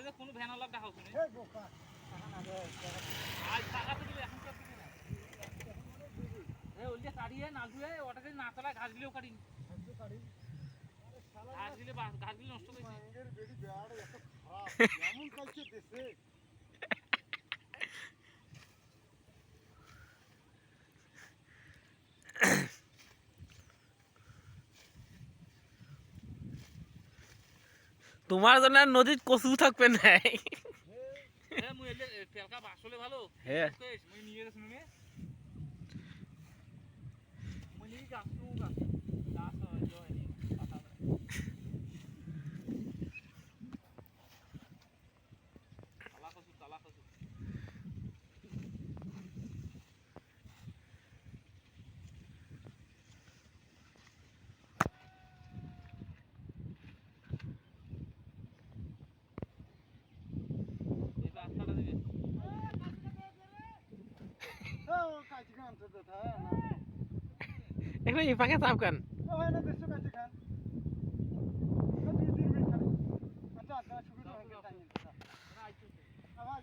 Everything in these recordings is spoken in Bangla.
যে কোনো ভ্যান আলাপ দেখা হচ্ছে এই বোকা টাকা না দে আজ টাকা তো দিলে এখন তো দিবে না ওই যে কাটিয়ে না ধুয়ে ওটাকে না চালায় ঘাসগুলিও কাটিনি একটু কাড়ি আরে শালা ঘাসগুলি নষ্ট করেছে মাঙ্গের বেড়ি বেড় এত খারাপ এমন কালকে দেশে তোমার জন্য নদীর কচু থাকবে নাই হ্যাঁ মুই এলে তেলকা আসলে ভালো হ্যাঁ মুই নিয়ে গেছ নে মুই নিয়ে গাছু গাছ জয় পাতা তালা কচু এই রাস্তাটা দিবে ও কাজ গান তো দাদা না এখন এই ফাঁকে চাপ কেন ও হয় না দেশে কাজ গান তো 2-3 মিনিট খালি আচ্ছা আচ্ছা শুরু হয়ে গেল টাইম আবার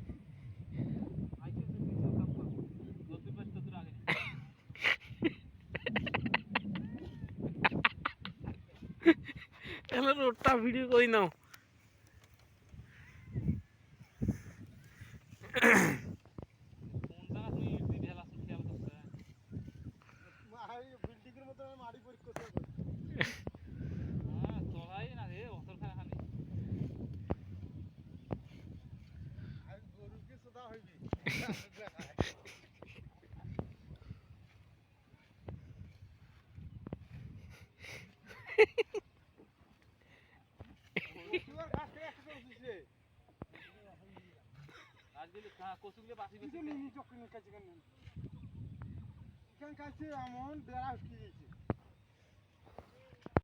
তাহলে রোডটা ভিডিও করি নাও বিল্ডিং এর মতো মাড়ি পরীক্ষা করতে আর গরুকে সদা হইবি তুই ঘাস খেয়ে একটা উঠিছে কচুগুলো বাসি কিন্তু নিনি চক্কর কাজ গান এখান কাছে এমন বেড়া উঠে গেছে